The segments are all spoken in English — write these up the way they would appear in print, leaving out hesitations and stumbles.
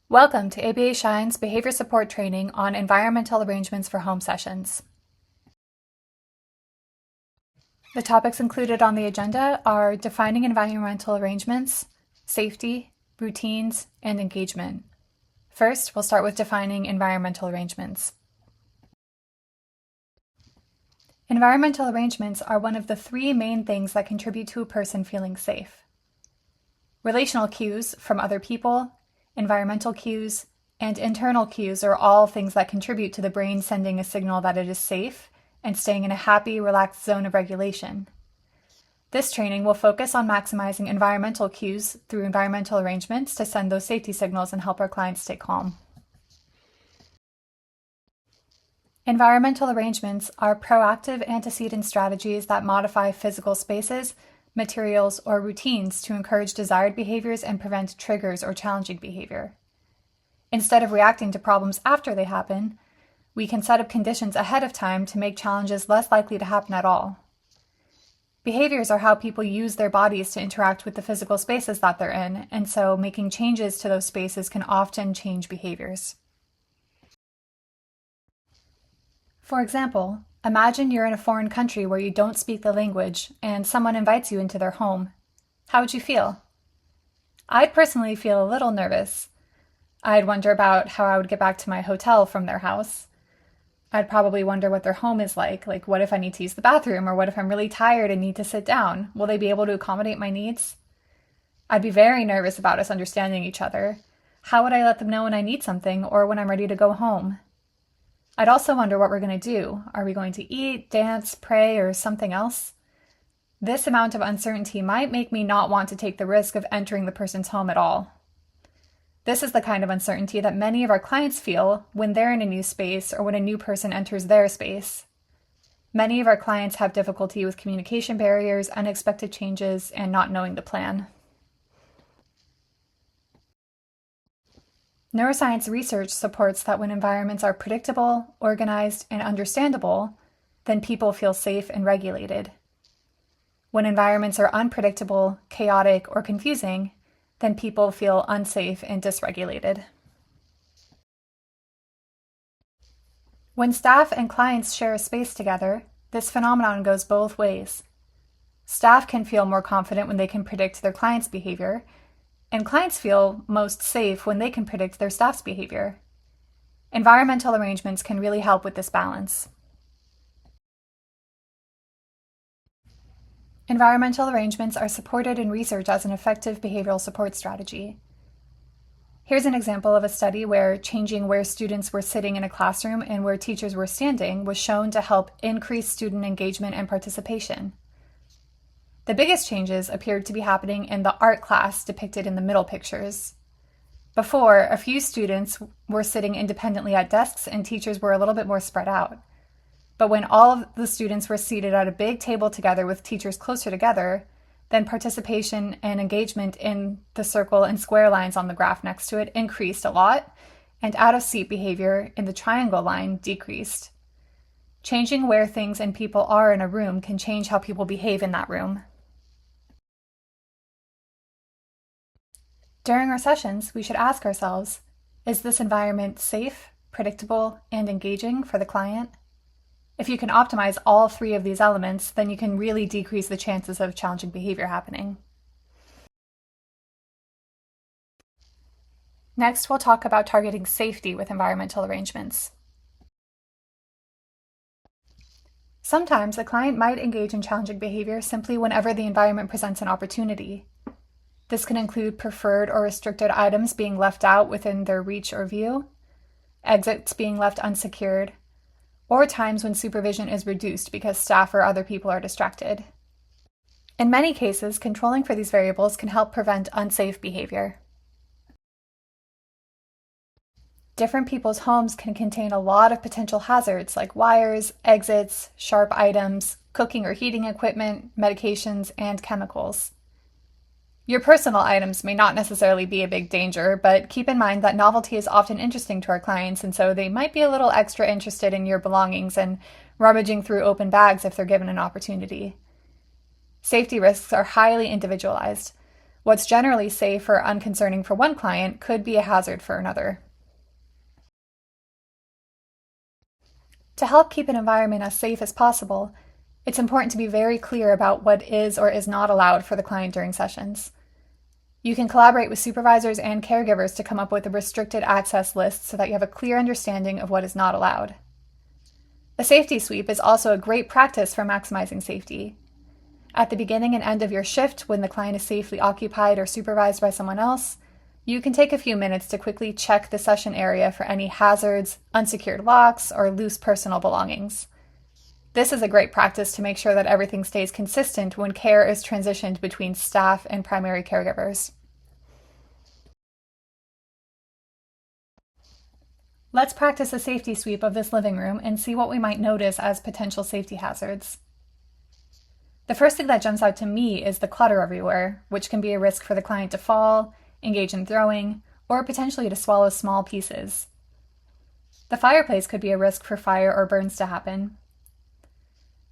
Welcome to ABA Shine's Behavior Support Training on Environmental Arrangements for Home Sessions. The topics included on the agenda are defining environmental arrangements, safety, routines, and engagement. First, we'll start with defining environmental arrangements. Environmental arrangements are one of the three main things that contribute to a person feeling safe. Relational cues from other people, environmental cues, and internal cues are all things that contribute to the brain sending a signal that it is safe and staying in a happy, relaxed zone of regulation. This training will focus on maximizing environmental cues through environmental arrangements to send those safety signals and help our clients stay calm. Environmental arrangements are proactive antecedent strategies that modify physical spaces, materials, or routines to encourage desired behaviors and prevent triggers or challenging behavior. Instead of reacting to problems after they happen, we can set up conditions ahead of time to make challenges less likely to happen at all. Behaviors are how people use their bodies to interact with the physical spaces that they're in, and so making changes to those spaces can often change behaviors. For example, imagine you're in a foreign country where you don't speak the language and someone invites you into their home. How would you feel? I'd personally feel a little nervous. I'd wonder about how I would get back to my hotel from their house. I'd probably wonder what their home is like what if I need to use the bathroom, or what if I'm really tired and need to sit down? Will they be able to accommodate my needs? I'd be very nervous about us understanding each other. How would I let them know when I need something or when I'm ready to go home? I'd also wonder what we're going to do. Are we going to eat, dance, pray, or something else? This amount of uncertainty might make me not want to take the risk of entering the person's home at all. This is the kind of uncertainty that many of our clients feel when they're in a new space or when a new person enters their space. Many of our clients have difficulty with communication barriers, unexpected changes, and not knowing the plan. Neuroscience research supports that when environments are predictable, organized, and understandable, then people feel safe and regulated. When environments are unpredictable, chaotic, or confusing, then people feel unsafe and dysregulated. When staff and clients share a space together, this phenomenon goes both ways. Staff can feel more confident when they can predict their clients' behavior, and clients feel most safe when they can predict their staff's behavior. Environmental arrangements can really help with this balance. Environmental arrangements are supported in research as an effective behavioral support strategy. Here's an example of a study where changing where students were sitting in a classroom and where teachers were standing was shown to help increase student engagement and participation. The biggest changes appeared to be happening in the art class depicted in the middle pictures. Before, a few students were sitting independently at desks and teachers were a little bit more spread out. But when all of the students were seated at a big table together with teachers closer together, then participation and engagement in the circle and square lines on the graph next to it increased a lot, and out-of-seat behavior in the triangle line decreased. Changing where things and people are in a room can change how people behave in that room. During our sessions, we should ask ourselves, is this environment safe, predictable, and engaging for the client? If you can optimize all three of these elements, then you can really decrease the chances of challenging behavior happening. Next, we'll talk about targeting safety with environmental arrangements. Sometimes a client might engage in challenging behavior simply whenever the environment presents an opportunity. This can include preferred or restricted items being left out within their reach or view, exits being left unsecured, or times when supervision is reduced because staff or other people are distracted. In many cases, controlling for these variables can help prevent unsafe behavior. Different people's homes can contain a lot of potential hazards like wires, exits, sharp items, cooking or heating equipment, medications, and chemicals. Your personal items may not necessarily be a big danger, but keep in mind that novelty is often interesting to our clients, and so they might be a little extra interested in your belongings and rummaging through open bags if they're given an opportunity. Safety risks are highly individualized. What's generally safe or unconcerning for one client could be a hazard for another. To help keep an environment as safe as possible, it's important to be very clear about what is or is not allowed for the client during sessions. You can collaborate with supervisors and caregivers to come up with a restricted access list so that you have a clear understanding of what is not allowed. A safety sweep is also a great practice for maximizing safety. At the beginning and end of your shift, when the client is safely occupied or supervised by someone else, you can take a few minutes to quickly check the session area for any hazards, unsecured locks, or loose personal belongings. This is a great practice to make sure that everything stays consistent when care is transitioned between staff and primary caregivers. Let's practice a safety sweep of this living room and see what we might notice as potential safety hazards. The first thing that jumps out to me is the clutter everywhere, which can be a risk for the client to fall, engage in throwing, or potentially to swallow small pieces. The fireplace could be a risk for fire or burns to happen.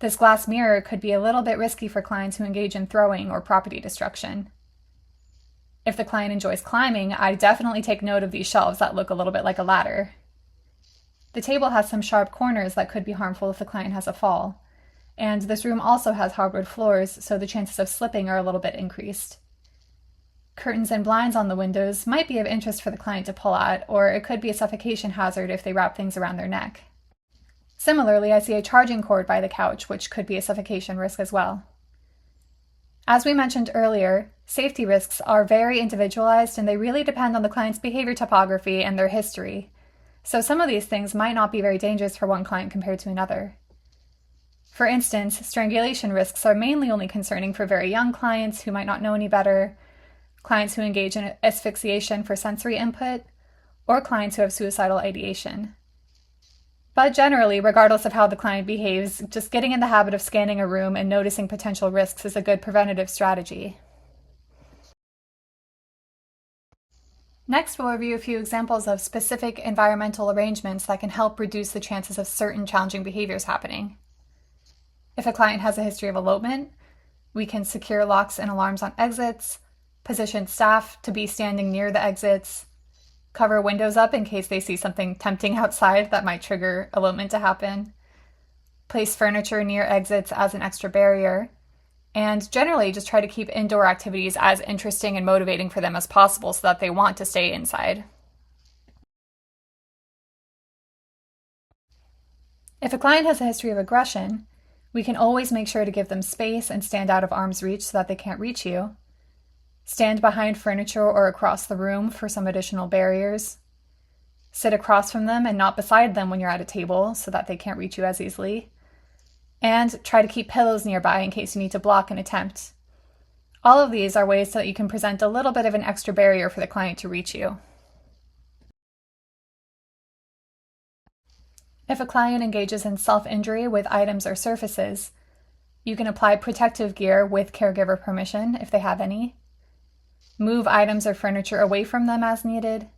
This glass mirror could be a little bit risky for clients who engage in throwing or property destruction. If the client enjoys climbing, I definitely take note of these shelves that look a little bit like a ladder. The table has some sharp corners that could be harmful if the client has a fall. And this room also has hardwood floors, so the chances of slipping are a little bit increased. Curtains and blinds on the windows might be of interest for the client to pull at, or it could be a suffocation hazard if they wrap things around their neck. Similarly, I see a charging cord by the couch, which could be a suffocation risk as well. As we mentioned earlier, safety risks are very individualized and they really depend on the client's behavior topography and their history. So some of these things might not be very dangerous for one client compared to another. For instance, strangulation risks are mainly only concerning for very young clients who might not know any better, clients who engage in asphyxiation for sensory input, or clients who have suicidal ideation. But generally, regardless of how the client behaves, just getting in the habit of scanning a room and noticing potential risks is a good preventative strategy. Next, we'll review a few examples of specific environmental arrangements that can help reduce the chances of certain challenging behaviors happening. If a client has a history of elopement, we can secure locks and alarms on exits, position staff to be standing near the exits, cover windows up in case they see something tempting outside that might trigger elopement to happen, place furniture near exits as an extra barrier, and generally just try to keep indoor activities as interesting and motivating for them as possible so that they want to stay inside. If a client has a history of aggression, we can always make sure to give them space and stand out of arm's reach so that they can't reach you. Stand behind furniture or across the room for some additional barriers. Sit across from them and not beside them when you're at a table so that they can't reach you as easily. And try to keep pillows nearby in case you need to block an attempt. All of these are ways so that you can present a little bit of an extra barrier for the client to reach you. If a client engages in self-injury with items or surfaces, you can apply protective gear with caregiver permission if they have any, move items or furniture away from them as needed,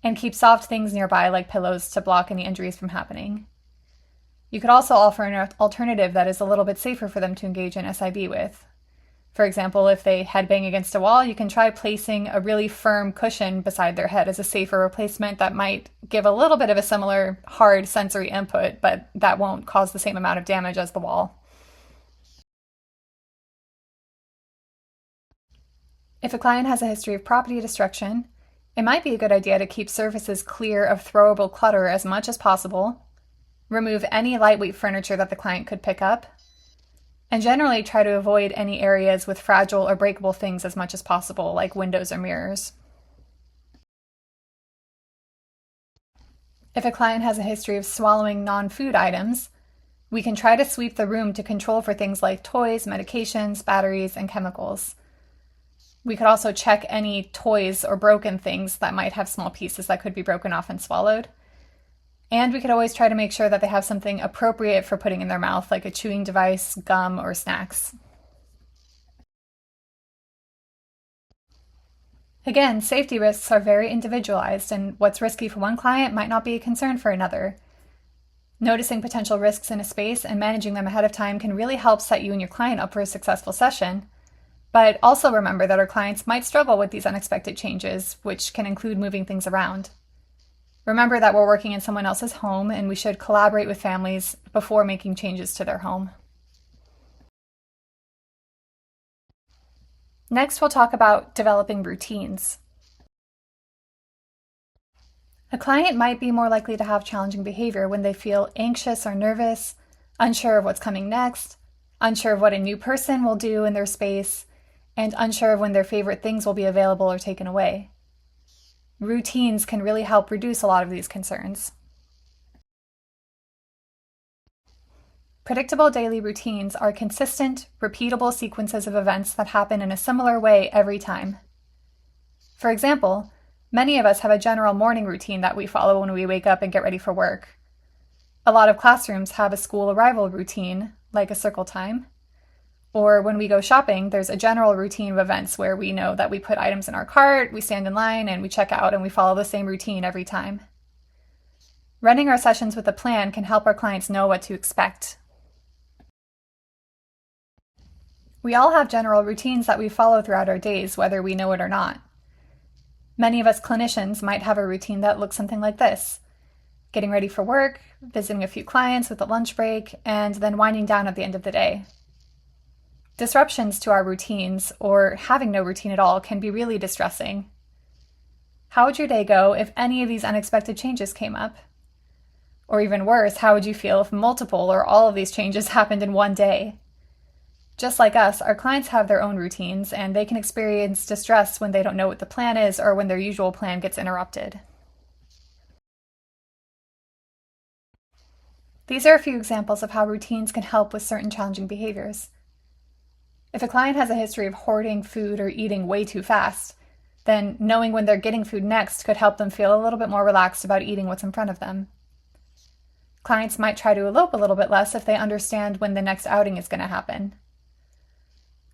and keep soft things nearby like pillows to block any injuries from happening. You could also offer an alternative that is a little bit safer for them to engage in SIB with. For example, if they headbang against a wall, you can try placing a really firm cushion beside their head as a safer replacement that might give a little bit of a similar hard sensory input, but that won't cause the same amount of damage as the wall. If a client has a history of property destruction, it might be a good idea to keep surfaces clear of throwable clutter as much as possible, remove any lightweight furniture that the client could pick up, and generally try to avoid any areas with fragile or breakable things as much as possible, like windows or mirrors. If a client has a history of swallowing non-food items, we can try to sweep the room to control for things like toys, medications, batteries, and chemicals. We could also check any toys or broken things that might have small pieces that could be broken off and swallowed. And we could always try to make sure that they have something appropriate for putting in their mouth, like a chewing device, gum, or snacks. Again, safety risks are very individualized, and what's risky for one client might not be a concern for another. Noticing potential risks in a space and managing them ahead of time can really help set you and your client up for a successful session. But also remember that our clients might struggle with these unexpected changes, which can include moving things around. Remember that we're working in someone else's home and we should collaborate with families before making changes to their home. Next, we'll talk about developing routines. A client might be more likely to have challenging behavior when they feel anxious or nervous, unsure of what's coming next, unsure of what a new person will do in their space, and unsure of when their favorite things will be available or taken away. Routines can really help reduce a lot of these concerns. Predictable daily routines are consistent, repeatable sequences of events that happen in a similar way every time. For example, many of us have a general morning routine that we follow when we wake up and get ready for work. A lot of classrooms have a school arrival routine, like a circle time. Or when we go shopping, there's a general routine of events where we know that we put items in our cart, we stand in line, and we check out, and we follow the same routine every time. Running our sessions with a plan can help our clients know what to expect. We all have general routines that we follow throughout our days, whether we know it or not. Many of us clinicians might have a routine that looks something like this: getting ready for work, visiting a few clients with a lunch break, and then winding down at the end of the day. Disruptions to our routines, or having no routine at all, can be really distressing. How would your day go if any of these unexpected changes came up? Or even worse, how would you feel if multiple or all of these changes happened in one day? Just like us, our clients have their own routines, and they can experience distress when they don't know what the plan is or when their usual plan gets interrupted. These are a few examples of how routines can help with certain challenging behaviors. If a client has a history of hoarding food or eating way too fast, then knowing when they're getting food next could help them feel a little bit more relaxed about eating what's in front of them. Clients might try to elope a little bit less if they understand when the next outing is going to happen.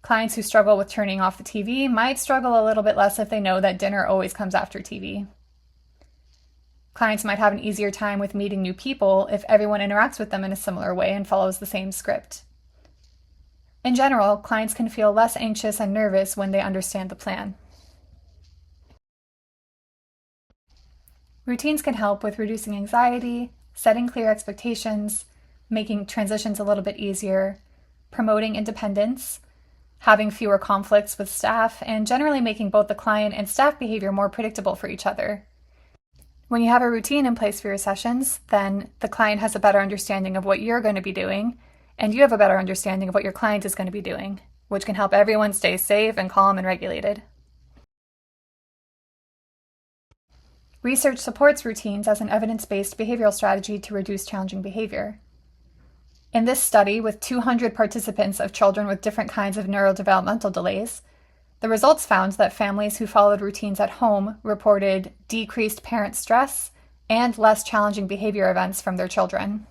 Clients who struggle with turning off the TV might struggle a little bit less if they know that dinner always comes after TV. Clients might have an easier time with meeting new people if everyone interacts with them in a similar way and follows the same script. In general, clients can feel less anxious and nervous when they understand the plan. Routines can help with reducing anxiety, setting clear expectations, making transitions a little bit easier, promoting independence, having fewer conflicts with staff, and generally making both the client and staff behavior more predictable for each other. When you have a routine in place for your sessions, then the client has a better understanding of what you're going to be doing, and you have a better understanding of what your client is going to be doing, which can help everyone stay safe and calm and regulated. Research supports routines as an evidence-based behavioral strategy to reduce challenging behavior. In this study, with 200 participants of children with different kinds of neurodevelopmental delays, the results found that families who followed routines at home reported decreased parent stress and less challenging behavior events from their children.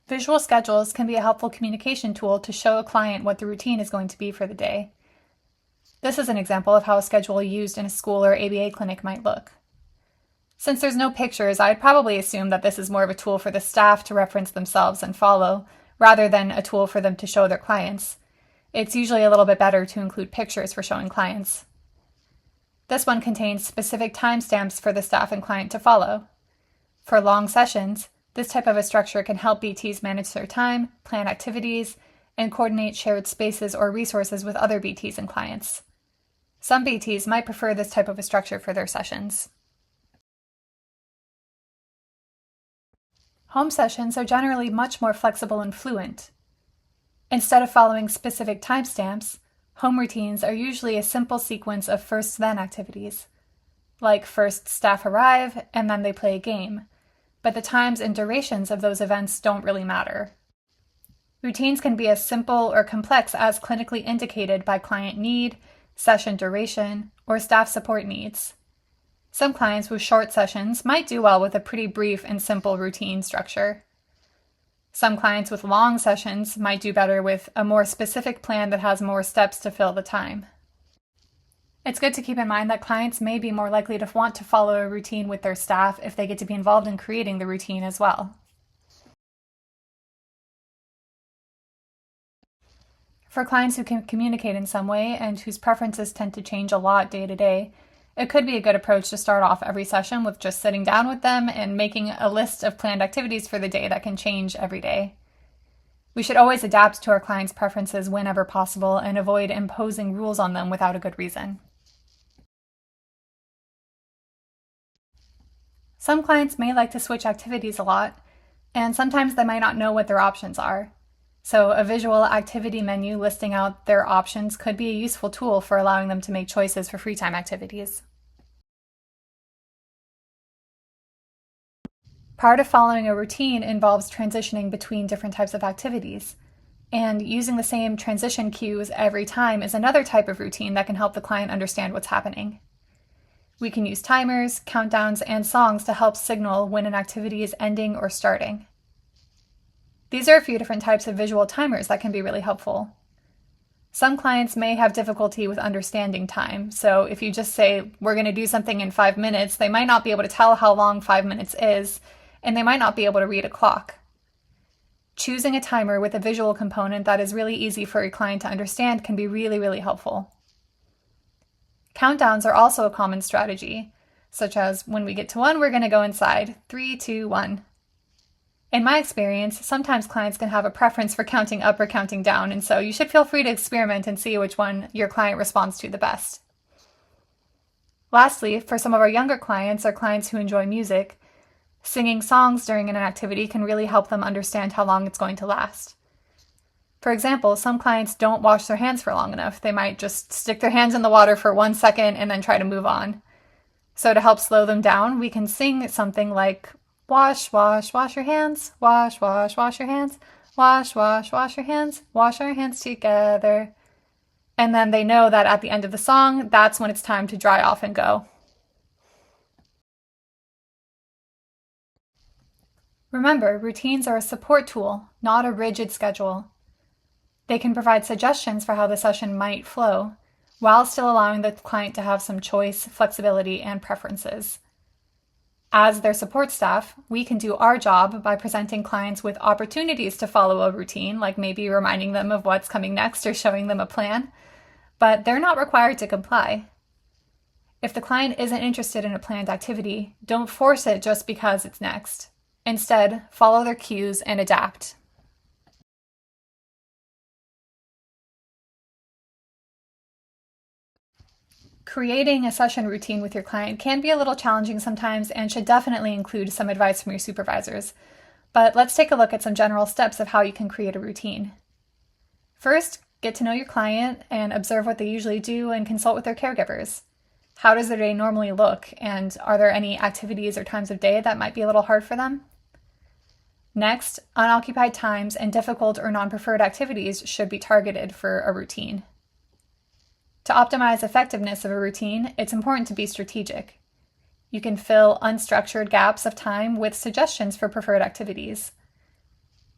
Visual schedules can be a helpful communication tool to show a client what the routine is going to be for the day. This is an example of how a schedule used in a school or ABA clinic might look. Since there's no pictures, I'd probably assume that this is more of a tool for the staff to reference themselves and follow, rather than a tool for them to show their clients. It's usually a little bit better to include pictures for showing clients. This one contains specific timestamps for the staff and client to follow. For long sessions, this type of a structure can help BTs manage their time, plan activities, and coordinate shared spaces or resources with other BTs and clients. Some BTs might prefer this type of a structure for their sessions. Home sessions are generally much more flexible and fluent. Instead of following specific timestamps, home routines are usually a simple sequence of first-then activities, like first staff arrive and then they play a game, but the times and durations of those events don't really matter. Routines can be as simple or complex as clinically indicated by client need, session duration, or staff support needs. Some clients with short sessions might do well with a pretty brief and simple routine structure. Some clients with long sessions might do better with a more specific plan that has more steps to fill the time. It's good to keep in mind that clients may be more likely to want to follow a routine with their staff if they get to be involved in creating the routine as well. For clients who can communicate in some way and whose preferences tend to change a lot day to day, it could be a good approach to start off every session with just sitting down with them and making a list of planned activities for the day that can change every day. We should always adapt to our clients' preferences whenever possible and avoid imposing rules on them without a good reason. Some clients may like to switch activities a lot, and sometimes they might not know what their options are. So a visual activity menu listing out their options could be a useful tool for allowing them to make choices for free time activities. Part of following a routine involves transitioning between different types of activities, and using the same transition cues every time is another type of routine that can help the client understand what's happening. We can use timers, countdowns, and songs to help signal when an activity is ending or starting. These are a few different types of visual timers that can be really helpful. Some clients may have difficulty with understanding time, so if you just say, we're going to do something in 5 minutes, they might not be able to tell how long 5 minutes is, and they might not be able to read a clock. Choosing a timer with a visual component that is really easy for a client to understand can be really, really helpful. Countdowns are also a common strategy, such as when we get to 1, we're going to go inside. 3, 2, 1. In my experience, sometimes clients can have a preference for counting up or counting down, and so you should feel free to experiment and see which one your client responds to the best. Lastly, for some of our younger clients or clients who enjoy music, singing songs during an activity can really help them understand how long it's going to last. For example, some clients don't wash their hands for long enough. They might just stick their hands in the water for 1 second and then try to move on. So to help slow them down, we can sing something like, wash, wash, wash your hands, wash, wash, wash your hands, wash, wash, wash your hands, wash our hands together. And then they know that at the end of the song, that's when it's time to dry off and go. Remember, routines are a support tool, not a rigid schedule. They can provide suggestions for how the session might flow, while still allowing the client to have some choice, flexibility, and preferences. As their support staff, we can do our job by presenting clients with opportunities to follow a routine, like maybe reminding them of what's coming next or showing them a plan, but they're not required to comply. If the client isn't interested in a planned activity, don't force it just because it's next. Instead, follow their cues and adapt. Creating a session routine with your client can be a little challenging sometimes and should definitely include some advice from your supervisors. But let's take a look at some general steps of how you can create a routine. First, get to know your client and observe what they usually do and consult with their caregivers. How does their day normally look, and are there any activities or times of day that might be a little hard for them? Next, unoccupied times and difficult or non-preferred activities should be targeted for a routine. To optimize effectiveness of a routine, it's important to be strategic. You can fill unstructured gaps of time with suggestions for preferred activities.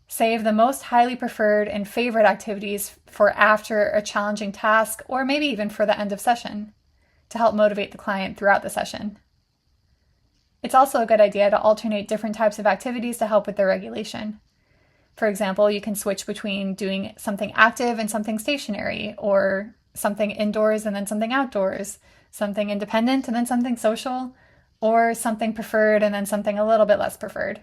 Save the most highly preferred and favorite activities for after a challenging task, or maybe even for the end of session, to help motivate the client throughout the session. It's also a good idea to alternate different types of activities to help with their regulation. For example, you can switch between doing something active and something stationary, or something indoors and then something outdoors, something independent and then something social, or something preferred and then something a little bit less preferred.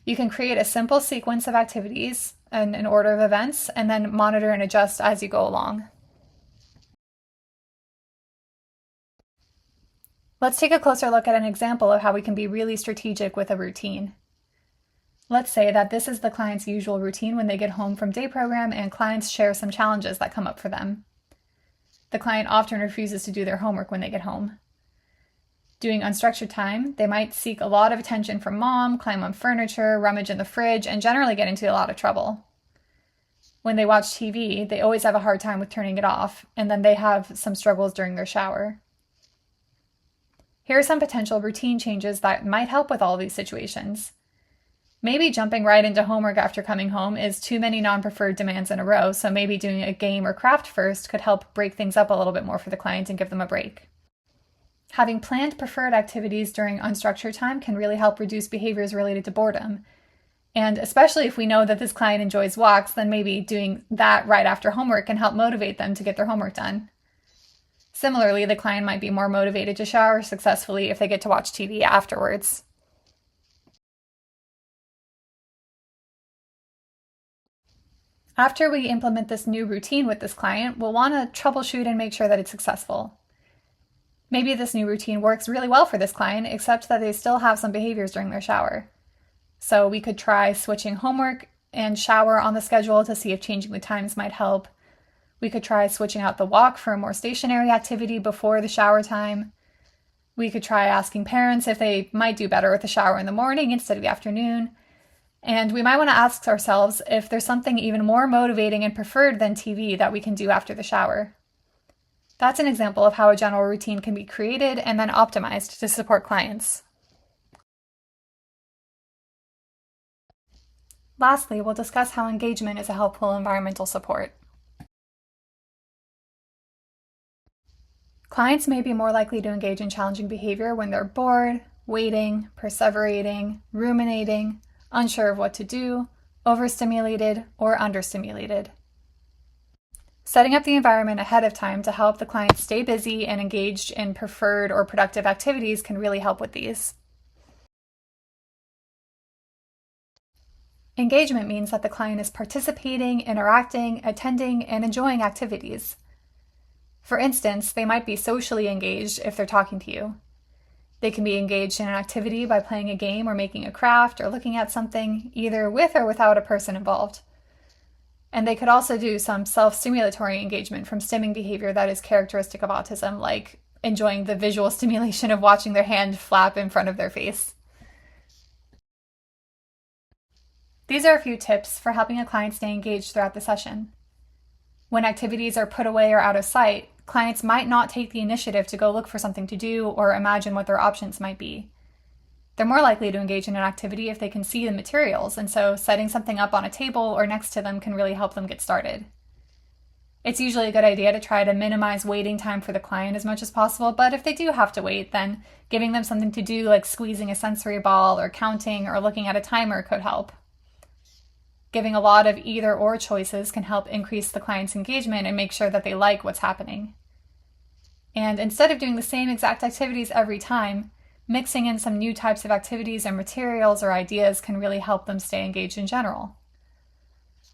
You can create a simple sequence of activities and an order of events, and then monitor and adjust as you go along. Let's take a closer look at an example of how we can be really strategic with a routine. Let's say that this is the client's usual routine when they get home from day program and clients share some challenges that come up for them. The client often refuses to do their homework when they get home. Doing unstructured time, they might seek a lot of attention from mom, climb on furniture, rummage in the fridge, and generally get into a lot of trouble. When they watch TV, they always have a hard time with turning it off, and then they have some struggles during their shower. Here are some potential routine changes that might help with all of these situations. Maybe jumping right into homework after coming home is too many non-preferred demands in a row, so maybe doing a game or craft first could help break things up a little bit more for the client and give them a break. Having planned preferred activities during unstructured time can really help reduce behaviors related to boredom. And especially if we know that this client enjoys walks, then maybe doing that right after homework can help motivate them to get their homework done. Similarly, the client might be more motivated to shower successfully if they get to watch TV afterwards. After we implement this new routine with this client, we'll want to troubleshoot and make sure that it's successful. Maybe this new routine works really well for this client, except that they still have some behaviors during their shower. So we could try switching homework and shower on the schedule to see if changing the times might help. We could try switching out the walk for a more stationary activity before the shower time. We could try asking parents if they might do better with the shower in the morning instead of the afternoon. And we might want to ask ourselves if there's something even more motivating and preferred than TV that we can do after the shower. That's an example of how a general routine can be created and then optimized to support clients. Lastly, we'll discuss how engagement is a helpful environmental support. Clients may be more likely to engage in challenging behavior when they're bored, waiting, perseverating, ruminating, unsure of what to do, overstimulated, or understimulated. Setting up the environment ahead of time to help the client stay busy and engaged in preferred or productive activities can really help with these. Engagement means that the client is participating, interacting, attending, and enjoying activities. For instance, they might be socially engaged if they're talking to you. They can be engaged in an activity by playing a game or making a craft or looking at something, either with or without a person involved. And they could also do some self-stimulatory engagement from stimming behavior that is characteristic of autism, like enjoying the visual stimulation of watching their hand flap in front of their face. These are a few tips for helping a client stay engaged throughout the session. When activities are put away or out of sight, clients might not take the initiative to go look for something to do or imagine what their options might be. They're more likely to engage in an activity if they can see the materials, and so setting something up on a table or next to them can really help them get started. It's usually a good idea to try to minimize waiting time for the client as much as possible, but if they do have to wait, then giving them something to do like squeezing a sensory ball or counting or looking at a timer could help. Giving a lot of either or choices can help increase the client's engagement and make sure that they like what's happening. And instead of doing the same exact activities every time, mixing in some new types of activities or materials or ideas can really help them stay engaged in general.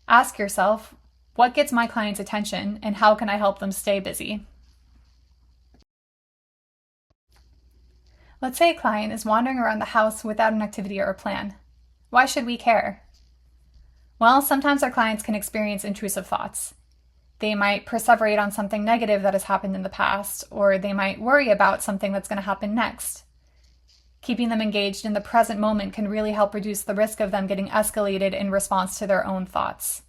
Ask yourself, what gets my client's attention and how can I help them stay busy? Let's say a client is wandering around the house without an activity or a plan. Why should we care? Well, sometimes our clients can experience intrusive thoughts. They might perseverate on something negative that has happened in the past, or they might worry about something that's going to happen next. Keeping them engaged in the present moment can really help reduce the risk of them getting escalated in response to their own thoughts.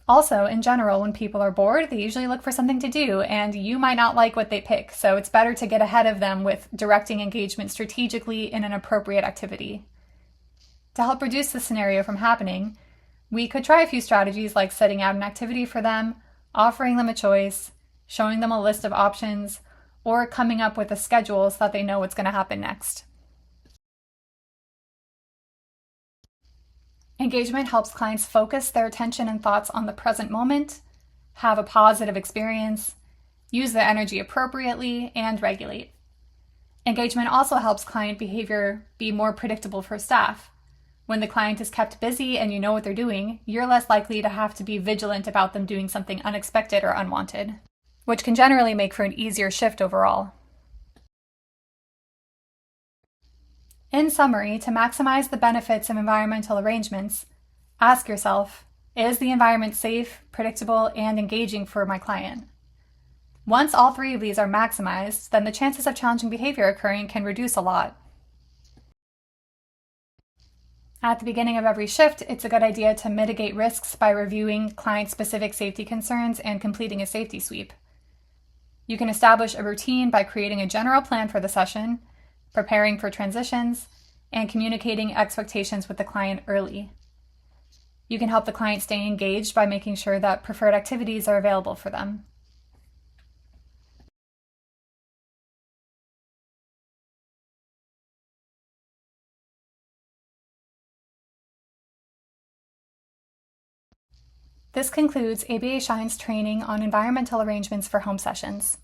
Also, in general, when people are bored, they usually look for something to do, and you might not like what they pick, so it's better to get ahead of them with directing engagement strategically in an appropriate activity. To help reduce this scenario from happening, we could try a few strategies like setting out an activity for them, offering them a choice, showing them a list of options, or coming up with a schedule so that they know what's going to happen next. Engagement helps clients focus their attention and thoughts on the present moment, have a positive experience, use their energy appropriately, and regulate. Engagement also helps client behavior be more predictable for staff. When the client is kept busy and you know what they're doing, you're less likely to have to be vigilant about them doing something unexpected or unwanted, which can generally make for an easier shift overall. In summary, to maximize the benefits of environmental arrangements, ask yourself, is the environment safe, predictable, and engaging for my client? Once all three of these are maximized, then the chances of challenging behavior occurring can reduce a lot. At the beginning of every shift, it's a good idea to mitigate risks by reviewing client-specific safety concerns and completing a safety sweep. You can establish a routine by creating a general plan for the session, preparing for transitions, and communicating expectations with the client early. You can help the client stay engaged by making sure that preferred activities are available for them. This concludes ABA Shine's training on environmental arrangements for home sessions.